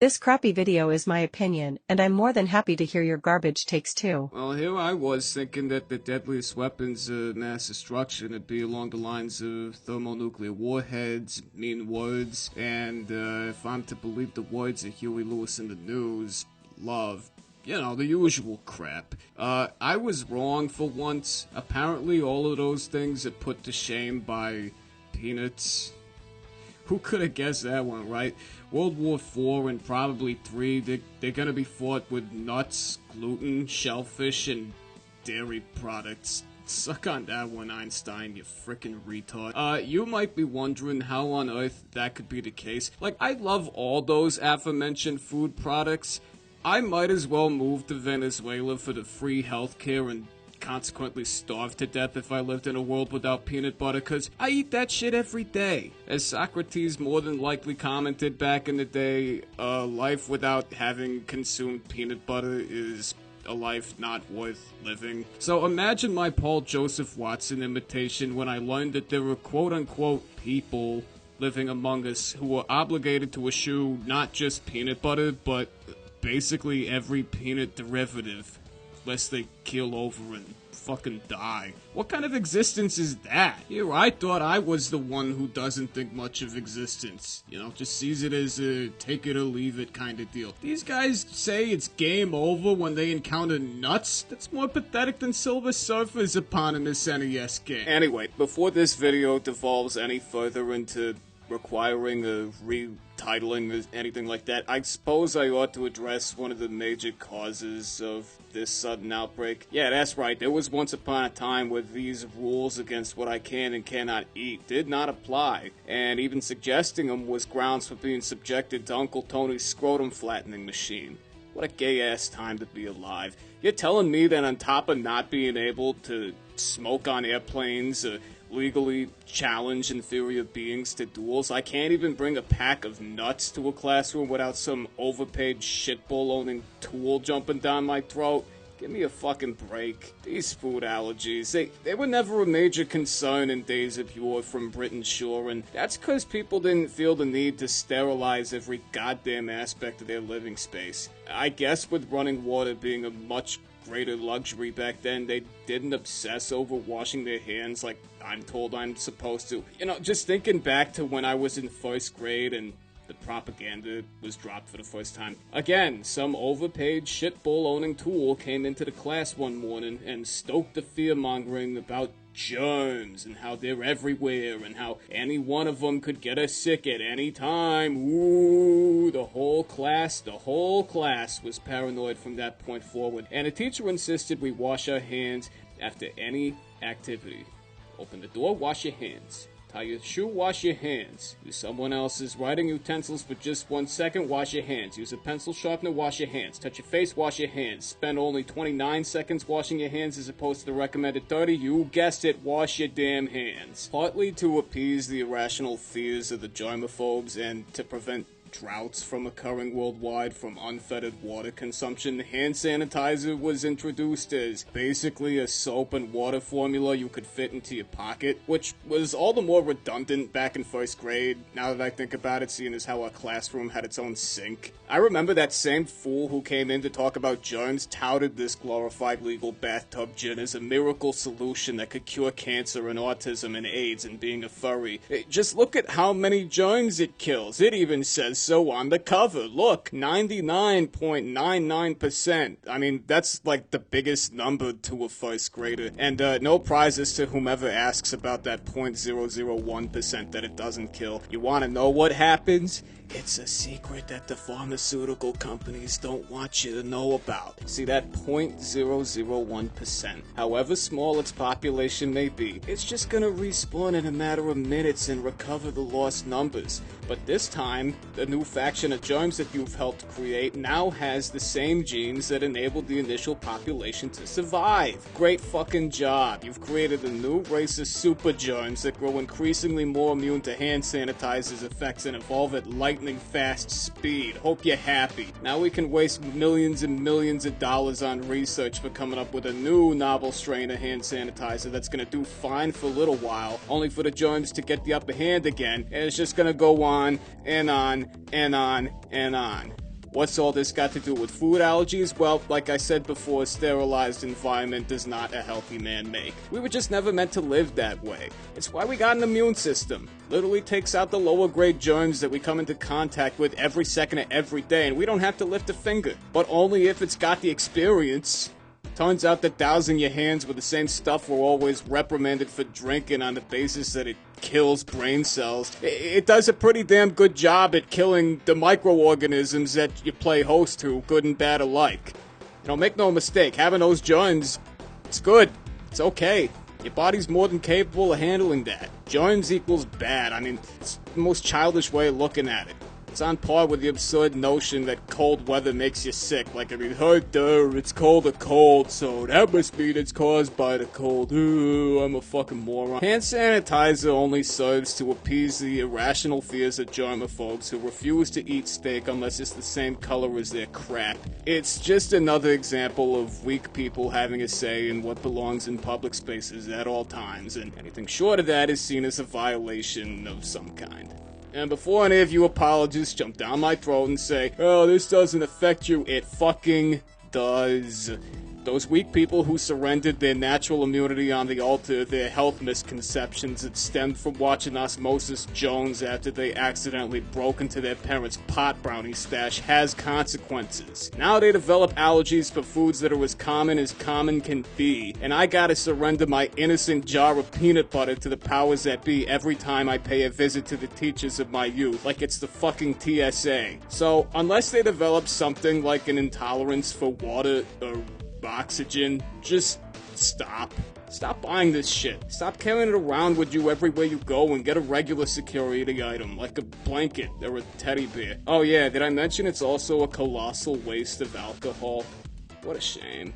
This crappy video is my opinion, and I'm more than happy to hear your garbage takes too. Well, here I was thinking that the deadliest weapons of mass destruction would be along the lines of thermonuclear warheads, mean words, and if I'm to believe the words of Huey Lewis in the news, love. You know, the usual crap. I was wrong for once. Apparently all of those things are put to shame by peanuts. Who could have guessed that one, right? World War IV and probably III, they're gonna be fought with nuts, gluten, shellfish, and dairy products. Suck on that one, Einstein, you frickin' retard. You might be wondering how on earth that could be the case. Like, I love all those aforementioned food products. I might as well move to Venezuela for the free healthcare and consequently starve to death if I lived in a world without peanut butter, cause I eat that shit every day. As Socrates more than likely commented back in the day, life without having consumed peanut butter is a life not worth living. So imagine my Paul Joseph Watson imitation when I learned that there were quote-unquote people living among us who were obligated to eschew not just peanut butter, but basically every peanut derivative, lest they keel over and fucking die. What kind of existence is that? Here, I thought I was the one who doesn't think much of existence. You know, just sees it as a take it or leave it kind of deal. These guys say it's game over when they encounter nuts? That's more pathetic than Silver Surfers upon in this NES game. Anyway, before this video devolves any further into requiring a retitling or anything like that, I suppose I ought to address one of the major causes of this sudden outbreak. Yeah, that's right, there was once upon a time where these rules against what I can and cannot eat did not apply, and even suggesting them was grounds for being subjected to Uncle Tony's scrotum flattening machine. What a gay-ass time to be alive. You're telling me that on top of not being able to smoke on airplanes, legally challenge inferior beings to duels, I can't even bring a pack of nuts to a classroom without some overpaid shitball-owning tool jumping down my throat? Give me a fucking break. These food allergies, they were never a major concern in days of yore from Britain Shore, and that's because people didn't feel the need to sterilize every goddamn aspect of their living space. I guess with running water being a much greater luxury back then, they didn't obsess over washing their hands like I'm told I'm supposed to. You know, just thinking back to when I was in first grade and the propaganda was dropped for the first time. Again, some overpaid shitball-owning tool came into the class one morning and stoked the fear-mongering about germs and how they're everywhere and how any one of them could get us sick at any time. Ooh, the whole class was paranoid from that point forward. And the teacher insisted we wash our hands after any activity. Open the door, wash your hands. Tie your shoe, wash your hands. Use someone else's writing utensils for just 1 second, wash your hands. Use a pencil sharpener, wash your hands. Touch your face, wash your hands. Spend only 29 seconds washing your hands as opposed to the recommended 30. You guessed it, wash your damn hands. Partly to appease the irrational fears of the germaphobes and to prevent droughts from occurring worldwide from unfettered water consumption, hand sanitizer was introduced as basically a soap and water formula you could fit into your pocket, which was all the more redundant back in first grade, now that I think about it, seeing as how our classroom had its own sink. I remember that same fool who came in to talk about germs touted this glorified legal bathtub gin as a miracle solution that could cure cancer and autism and AIDS and being a furry. Just look at how many germs it kills. It even says so on the cover. Look, 99.99%. I mean, that's like the biggest number to a first grader. And no prizes to whomever asks about that 0.001% that it doesn't kill. You want to know what happens? It's a secret that the pharmaceutical companies don't want you to know about. See, that 0.001%, however small its population may be, it's just gonna respawn in a matter of minutes and recover the lost numbers. But this time, the new faction of germs that you've helped create now has the same genes that enabled the initial population to survive. Great fucking job. You've created a new race of super germs that grow increasingly more immune to hand sanitizer's effects and evolve at lightning fast speed. Hope you're happy. Now we can waste millions and millions of dollars on research for coming up with a new novel strain of hand sanitizer that's gonna do fine for a little while, only for the germs to get the upper hand again, and it's just gonna go on and on and on and on. What's all this got to do with food allergies? Well, like I said before, a sterilized environment does not a healthy man make. We were just never meant to live that way. It's why we got an immune system. Literally takes out the lower grade germs that we come into contact with every second of every day, and we don't have to lift a finger. But only if it's got the experience. Turns out that dousing your hands with the same stuff we're always reprimanded for drinking on the basis that it kills brain cells. It does a pretty damn good job at killing the microorganisms that you play host to, good and bad alike. You know, make no mistake, having those germs, it's good. It's okay. Your body's more than capable of handling that. Germs equals bad. I mean, it's the most childish way of looking at it. It's on par with the absurd notion that cold weather makes you sick. Like, I mean, it's cold a cold, so that must mean it's caused by the cold. Ooh, I'm a fucking moron. Hand sanitizer only serves to appease the irrational fears of germaphobes who refuse to eat steak unless it's the same color as their crap. It's just another example of weak people having a say in what belongs in public spaces at all times, and anything short of that is seen as a violation of some kind. And before any of you apologists jump down my throat and say, oh, this doesn't affect you, it fucking does. Those weak people who surrendered their natural immunity on the altar of their health misconceptions that stemmed from watching Osmosis Jones after they accidentally broke into their parents' pot brownie stash has consequences. Now they develop allergies for foods that are as common can be, and I gotta surrender my innocent jar of peanut butter to the powers that be every time I pay a visit to the teachers of my youth, like it's the fucking TSA. So, unless they develop something like an intolerance for water or oxygen, just stop. Stop buying this shit. Stop carrying it around with you everywhere you go and get a regular security item, like a blanket or a teddy bear. Oh yeah, did I mention it's also a colossal waste of alcohol? What a shame.